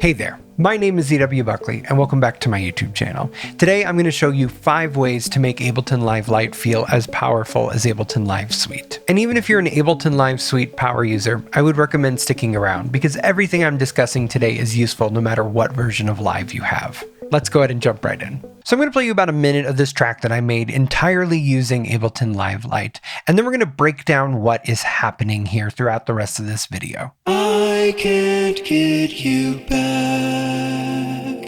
Hey there, my name is ZW Buckley and welcome back to my YouTube channel. Today I'm going to show you 5 ways to make Ableton Live Lite feel as powerful as Ableton Live Suite. And even if you're an Ableton Live Suite power user, I would recommend sticking around because everything I'm discussing today is useful no matter what version of Live you have. Let's go ahead and jump right in. So I'm going to play you about a minute of this track that I made entirely using Ableton Live Lite, and then we're going to break down what is happening here throughout the rest of this video. I can't get you back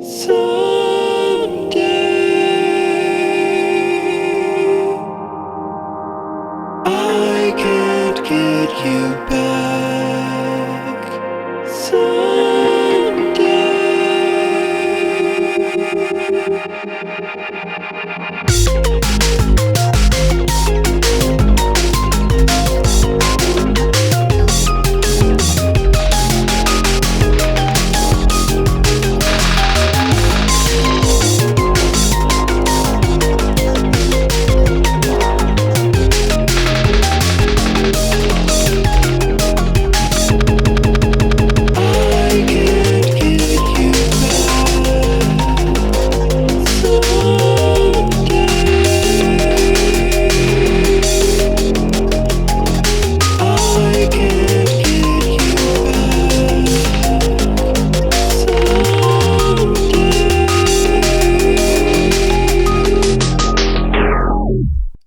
someday. I can't get you back someday.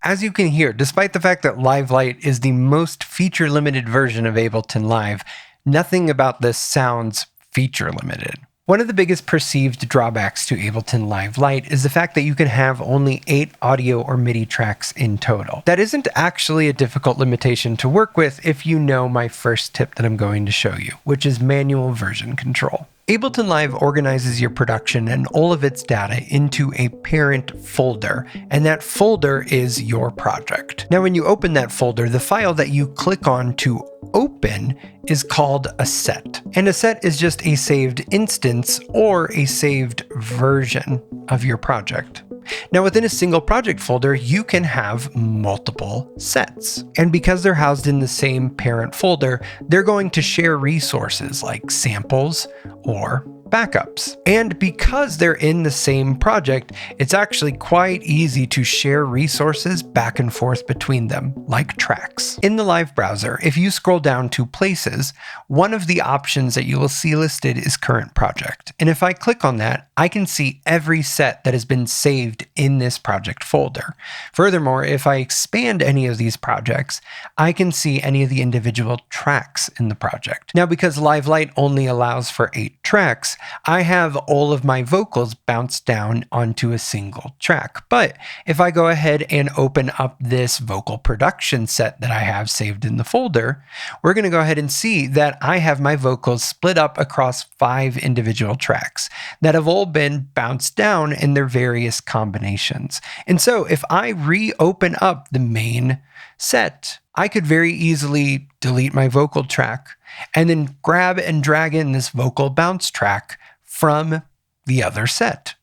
As you can hear, despite the fact that Live Lite is the most feature-limited version of Ableton Live, nothing about this sounds feature-limited. One of the biggest perceived drawbacks to Ableton Live Lite is the fact that you can have only 8 audio or MIDI tracks in total. That isn't actually a difficult limitation to work with if you know my first tip that I'm going to show you, which is manual version control. Ableton Live organizes your production and all of its data into a parent folder, and that folder is your project. Now, when you open that folder, the file that you click on to open is called a set. And a set is just a saved instance or a saved version of your project. Now, within a single project folder, you can have multiple sets. And because they're housed in the same parent folder, they're going to share resources like samples or backups. And because they're in the same project, it's actually quite easy to share resources back and forth between them, like tracks. In the Live browser, if you scroll down to Places, one of the options that you will see listed is Current Project. And if I click on that, I can see every set that has been saved in this project folder. Furthermore, if I expand any of these projects, I can see any of the individual tracks in the project. Now, because Live Lite only allows for 8 tracks, I have all of my vocals bounced down onto a single track. But if I go ahead and open up this vocal production set that I have saved in the folder, we're going to go ahead and see that I have my vocals split up across 5 individual tracks that have all been bounced down in their various combinations. And so if I reopen up the main set, I could very easily delete my vocal track and then grab and drag in this vocal bounce track from the other set.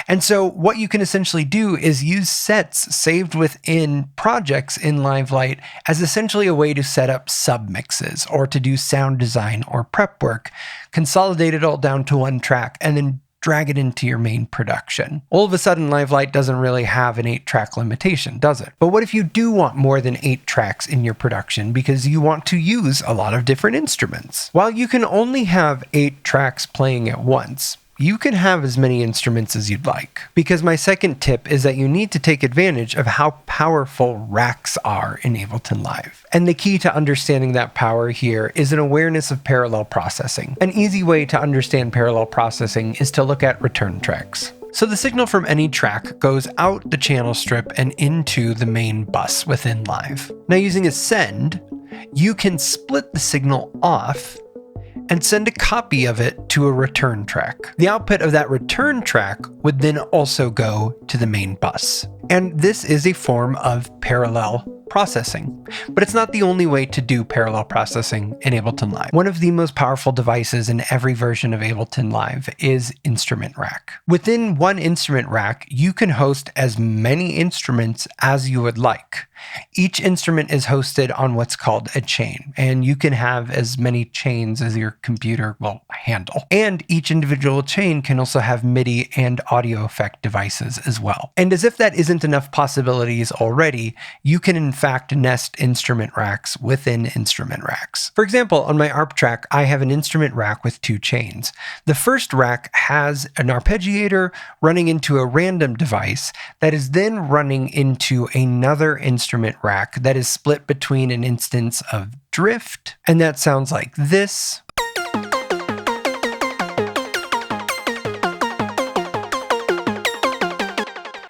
And so what you can essentially do is use sets saved within projects in Live Lite as essentially a way to set up submixes or to do sound design or prep work, consolidate it all down to one track, and then drag it into your main production. All of a sudden, Live Lite doesn't really have an 8-track limitation, does it? But what if you do want more than 8 tracks in your production because you want to use a lot of different instruments? While you can only have 8 tracks playing at once, you can have as many instruments as you'd like. Because my second tip is that you need to take advantage of how powerful racks are in Ableton Live. And the key to understanding that power here is an awareness of parallel processing. An easy way to understand parallel processing is to look at return tracks. So the signal from any track goes out the channel strip and into the main bus within Live. Now, using a send, you can split the signal off and send a copy of it to a return track. The output of that return track would then also go to the main bus. And this is a form of parallel processing. But it's not the only way to do parallel processing in Ableton Live. One of the most powerful devices in every version of Ableton Live is Instrument Rack. Within one instrument rack, you can host as many instruments as you would like. Each instrument is hosted on what's called a chain, and you can have as many chains as your computer will handle. And each individual chain can also have MIDI and audio effect devices as well. And as if that isn't enough possibilities already, you can in fact nest instrument racks within instrument racks. For example, on my ARP track, I have an instrument rack with two chains. The first rack has an arpeggiator running into a random device that is then running into another instrument rack that is split between an instance of drift, and that sounds like this.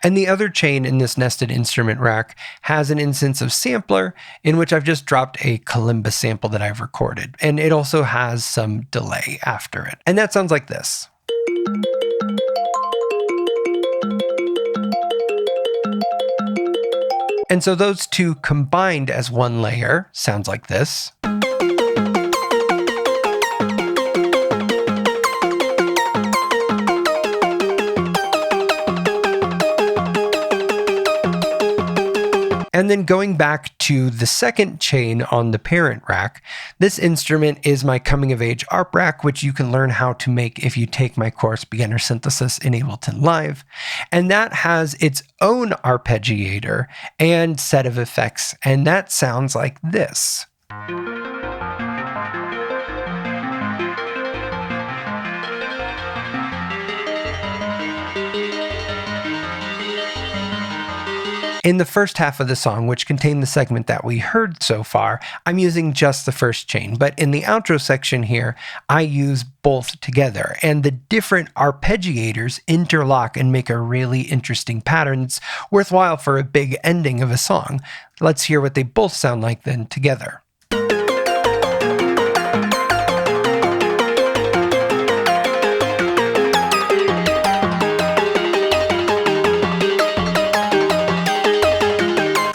And the other chain in this nested instrument rack has an instance of sampler in which I've just dropped a kalimba sample that I've recorded. And it also has some delay after it. And that sounds like this. And so those two combined as one layer sounds like this. And then going back to the second chain on the parent rack, this instrument is my coming of age ARP rack, which you can learn how to make if you take my course Beginner Synthesis in Ableton Live. And that has its own arpeggiator and set of effects, and that sounds like this. In the first half of the song, which contained the segment that we heard so far, I'm using just the first chain, but in the outro section here, I use both together, and the different arpeggiators interlock and make a really interesting pattern. It's worthwhile for a big ending of a song. Let's hear what they both sound like then together.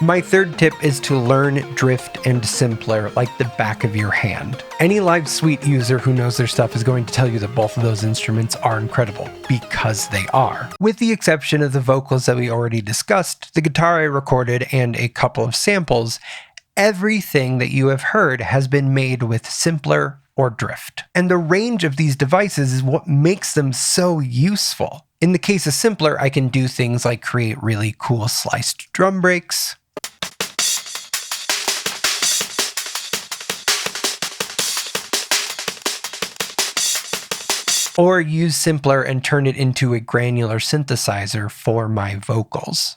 My third tip is to learn drift and simpler like the back of your hand. Any Live Suite user who knows their stuff is going to tell you that both of those instruments are incredible, because they are. With the exception of the vocals that we already discussed, the guitar I recorded, and a couple of samples, everything that you have heard has been made with simpler or drift. And the range of these devices is what makes them so useful. In the case of simpler, I can do things like create really cool sliced drum breaks, or use simpler and turn it into a granular synthesizer for my vocals.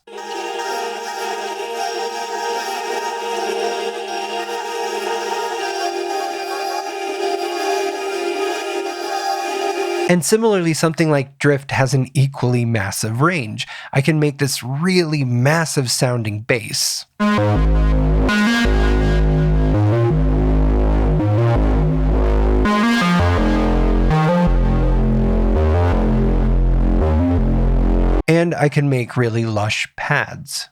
And similarly, something like drift has an equally massive range. I can make this really massive sounding bass. And I can make really lush pads.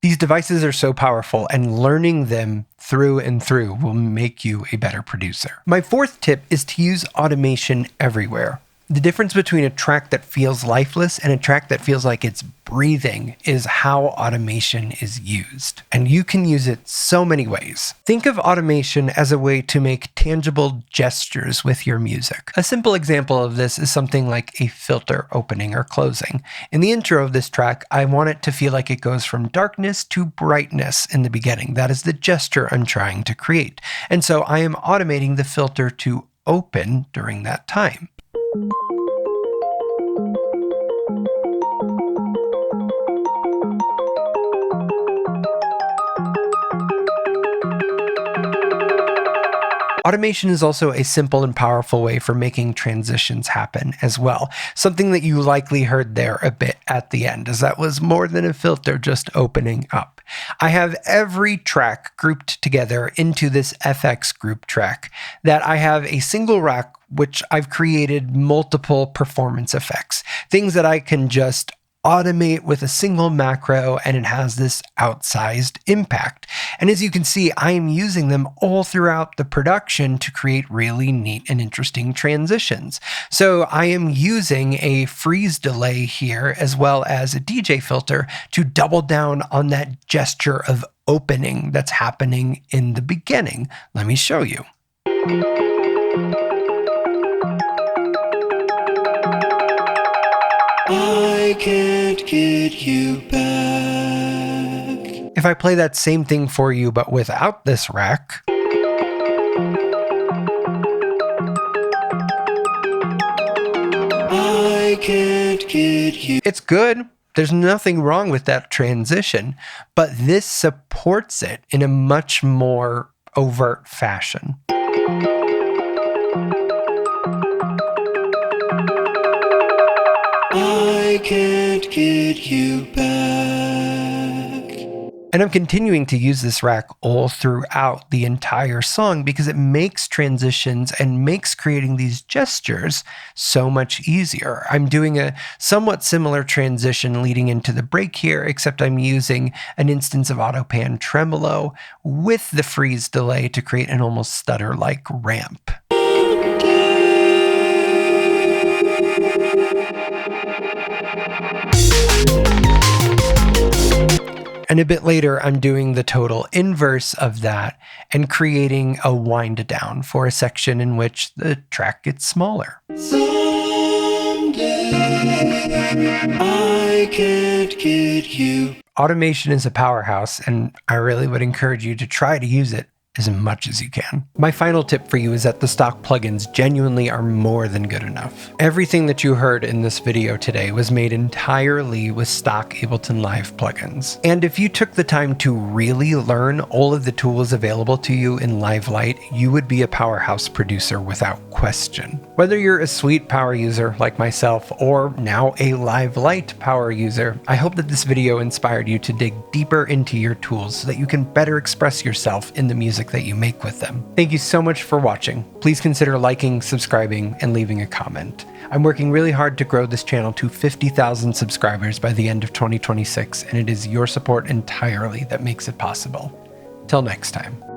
These devices are so powerful, and learning them through and through will make you a better producer. My fourth tip is to use automation everywhere. The difference between a track that feels lifeless and a track that feels like it's breathing is how automation is used. And you can use it so many ways. Think of automation as a way to make tangible gestures with your music. A simple example of this is something like a filter opening or closing. In the intro of this track, I want it to feel like it goes from darkness to brightness in the beginning. That is the gesture I'm trying to create. And so I am automating the filter to open during that time. Automation is also a simple and powerful way for making transitions happen as well. Something that you likely heard there a bit at the end, as that was more than a filter just opening up. I have every track grouped together into this FX group track that I have a single rack which I've created multiple performance effects, things that I can just automate with a single macro, and it has this outsized impact. And as you can see, I am using them all throughout the production to create really neat and interesting transitions. So I am using a freeze delay here as well as a DJ filter to double down on that gesture of opening that's happening in the beginning. Let me show you. I can't get you back. If I play that same thing for you, but without this rack, I can't get you. it's good. There's nothing wrong with that transition, but this supports it in a much more overt fashion. I can't get you back. And I'm continuing to use this rack all throughout the entire song because it makes transitions and makes creating these gestures so much easier. I'm doing a somewhat similar transition leading into the break here, except I'm using an instance of AutoPan tremolo with the freeze delay to create an almost stutter-like ramp. And a bit later, I'm doing the total inverse of that and creating a wind down for a section in which the track gets smaller. Someday I can't get you. Automation is a powerhouse, and I really would encourage you to try to use it as much as you can. My final tip for you is that the stock plugins genuinely are more than good enough. Everything that you heard in this video today was made entirely with stock Ableton Live plugins. And if you took the time to really learn all of the tools available to you in Live Lite, you would be a powerhouse producer without question. Whether you're a Suite power user like myself or now a Live Lite power user, I hope that this video inspired you to dig deeper into your tools so that you can better express yourself in the music that you make with them. Thank you so much for watching. Please consider liking, subscribing, and leaving a comment. I'm working really hard to grow this channel to 50,000 subscribers by the end of 2026, and it is your support entirely that makes it possible. Till next time.